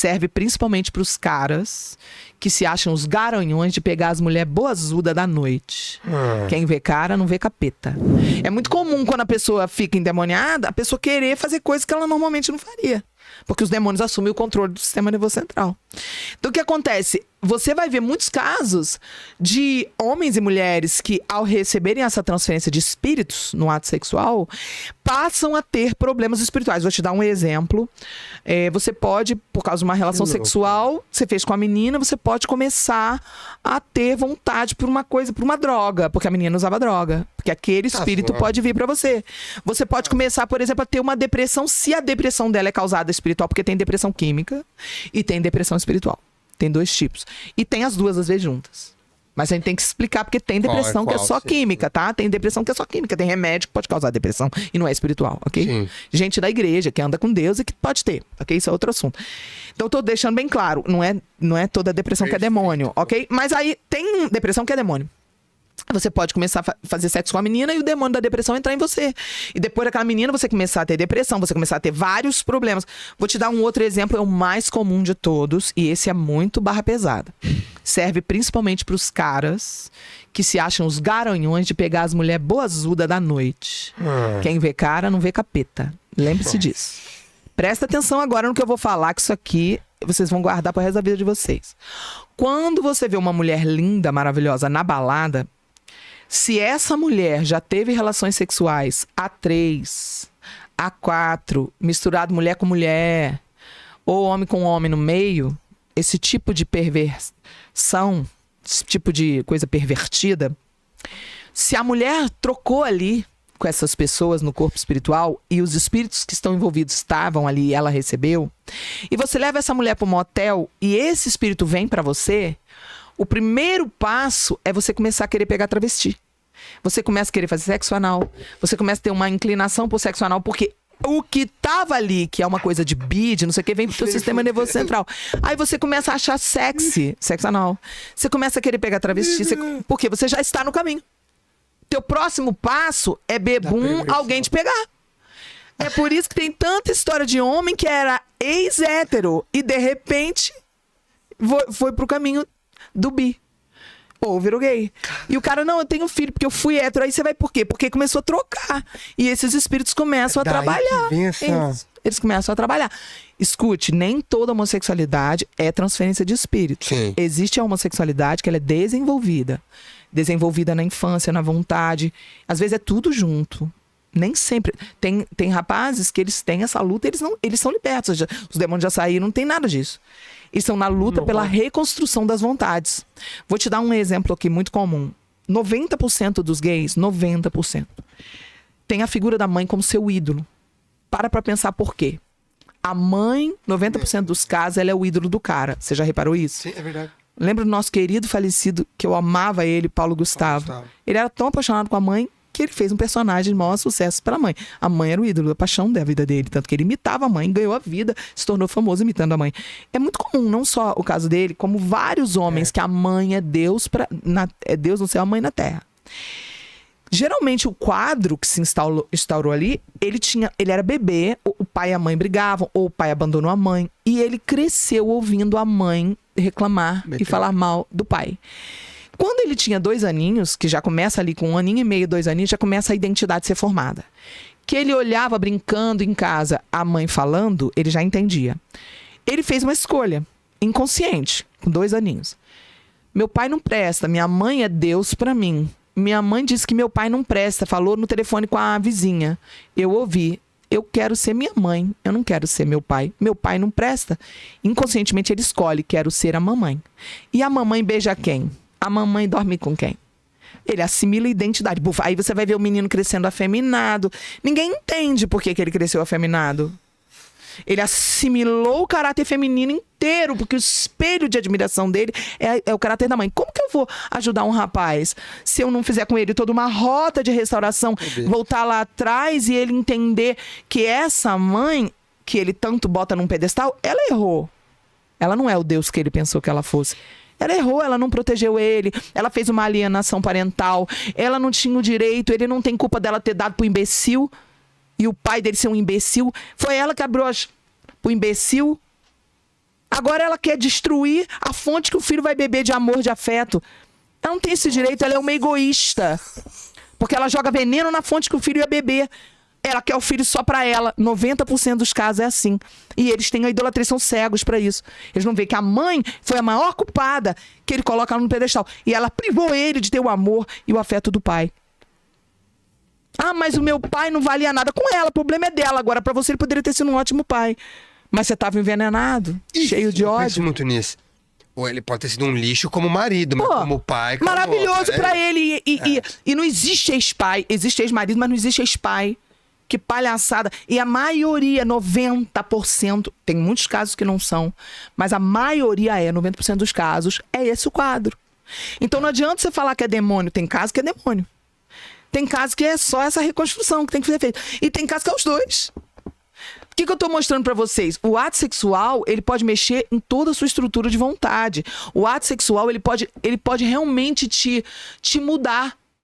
serve principalmente pros caras que se acham os garanhões de pegar as mulheres boazudas da noite. Quem vê cara não vê capeta. É muito comum quando a pessoa fica endemoniada, a pessoa querer fazer coisas que ela normalmente não faria. Porque os demônios assumem o controle do sistema nervoso central. Então o que acontece? Você vai ver muitos casos de homens e mulheres que, ao receberem essa transferência de espíritos no ato sexual, passam a ter problemas espirituais. Vou te dar um exemplo. Você pode, por causa de uma relação sexual, você fez com a menina, você pode começar a ter vontade por uma coisa, por uma droga, porque a menina usava droga. Porque aquele espírito pode vir pra você. Você pode começar, por exemplo, a ter uma depressão, se a depressão dela é causada espiritual, porque tem depressão química e tem depressão espiritual. Tem 2 tipos. E tem as duas, às vezes, juntas. Mas a gente tem que explicar, porque tem depressão que é só química, tá? Tem depressão que é só química. Tem remédio que pode causar depressão e não é espiritual, ok? Sim. Gente da igreja que anda com Deus e que pode ter, ok? Isso é outro assunto. Então, eu tô deixando bem claro. Não é toda depressão que é demônio, ok? Mas aí tem depressão que é demônio. Você pode começar a fazer sexo com a menina e o demônio da depressão entrar em você. E depois daquela menina, você começar a ter depressão, você começar a ter vários problemas. Vou te dar um outro exemplo, é o mais comum de todos, e esse é muito barra pesada. Serve principalmente para os caras que se acham os garanhões de pegar as mulheres boazudas da noite. Quem vê cara não vê capeta. Lembre-se disso. Presta atenção agora no que eu vou falar, que isso aqui vocês vão guardar pro resto da vida de vocês. Quando você vê uma mulher linda, maravilhosa na balada, se essa mulher já teve relações sexuais A3, A4, misturado mulher com mulher, ou homem com homem no meio, esse tipo de perversão, esse tipo de coisa pervertida, se a mulher trocou ali com essas pessoas no corpo espiritual e os espíritos que estão envolvidos estavam ali e ela recebeu, e você leva essa mulher para um motel e esse espírito vem para você, o primeiro passo é você começar a querer pegar travesti. Você começa a querer fazer sexo anal. Você começa a ter uma inclinação por sexo anal, porque o que tava ali, que é uma coisa de bide, não sei o que, vem pro seu sistema nervoso central. Aí você começa a achar sexy, sexo anal. Você começa a querer pegar travesti, porque você já está no caminho. Teu próximo passo é bebum, alguém te pegar. É por isso que tem tanta história de homem que era ex-hétero e de repente foi pro caminho do bi. Ou virou gay. E o cara, não, eu tenho filho porque eu fui hétero. Aí você vai por quê? Porque começou a trocar. E esses espíritos começam a trabalhar. Eles começam a trabalhar. Escute, nem toda homossexualidade é transferência de espírito. Sim. Existe a homossexualidade que ela é desenvolvida. Desenvolvida na infância, na vontade. Às vezes é tudo junto. Nem sempre. Tem rapazes que eles têm essa luta, eles são libertos. Os demônios já saíram, não tem nada disso. Eles estão na luta pela reconstrução das vontades. Vou te dar um exemplo aqui muito comum. 90% dos gays, 90%, tem a figura da mãe como seu ídolo. Para pensar por quê. A mãe, 90% dos casos, ela é o ídolo do cara. Você já reparou isso? Sim, é verdade. Lembra do nosso querido falecido, que eu amava ele, Paulo Gustavo. Ele era tão apaixonado com a mãe que ele fez um personagem de maior sucesso pela mãe. A mãe era o ídolo, a paixão da vida dele. Tanto que ele imitava a mãe, ganhou a vida, se tornou famoso imitando a mãe. É muito comum, não só o caso dele, como vários homens que a mãe é Deus, é Deus no céu, a mãe na terra. Geralmente o quadro que se instaurou ali, ele era bebê, o pai e a mãe brigavam, ou o pai abandonou a mãe, e ele cresceu ouvindo a mãe reclamar e falar mal do pai. Quando ele tinha 2 aninhos, que já começa ali com 1 aninho e meio, 2 aninhos, já começa a identidade ser formada. Que ele olhava brincando em casa, a mãe falando, ele já entendia. Ele fez uma escolha, inconsciente, com 2 aninhos. Meu pai não presta, minha mãe é Deus pra mim. Minha mãe disse que meu pai não presta, falou no telefone com a vizinha. Eu ouvi. Eu quero ser minha mãe, eu não quero ser meu pai. Meu pai não presta. Inconscientemente ele escolhe, quero ser a mamãe. E a mamãe beija quem? A mamãe dorme com quem? Ele assimila a identidade. Aí você vai ver o menino crescendo afeminado. Ninguém entende por que ele cresceu afeminado. Ele assimilou o caráter feminino inteiro, porque o espelho de admiração dele é o caráter da mãe. Como que eu vou ajudar um rapaz se eu não fizer com ele toda uma rota de restauração, voltar lá atrás e ele entender que essa mãe, que ele tanto bota num pedestal, ela errou. Ela não é o Deus que ele pensou que ela fosse. Ela errou, ela não protegeu ele, ela fez uma alienação parental, ela não tinha o direito, ele não tem culpa dela ter dado pro imbecil, e o pai dele ser um imbecil. Foi ela que abriu pro imbecil Agora ela quer destruir a fonte que o filho vai beber de amor, de afeto. Ela não tem esse direito, ela é uma egoísta. Porque ela joga veneno na fonte que o filho ia beber. Ela quer o filho só pra ela. 90% dos casos é assim. E eles têm a idolatria, são cegos pra isso. Eles não veem que a mãe foi a maior culpada, que ele coloca ela no pedestal. E ela privou ele de ter o amor e o afeto do pai. Ah, mas o meu pai não valia nada com ela. O problema é dela. Agora, pra você, ele poderia ter sido um ótimo pai. Mas você tava envenenado, cheio de ódio. Eu penso muito nisso. Ou ele pode ter sido um lixo como marido, mas como pai... Maravilhoso pra ele. E não existe ex-pai. Existe ex-marido, mas não existe ex-pai. Que palhaçada. E a maioria, 90%, tem muitos casos que não são, mas a maioria 90% dos casos, é esse o quadro. Então não adianta você falar que é demônio. Tem caso que é demônio. Tem caso que é só essa reconstrução que tem que ser feita. E tem caso que é os dois. O que eu tô mostrando pra vocês? O ato sexual, ele pode mexer em toda a sua estrutura de vontade. O ato sexual, ele pode realmente te mudar.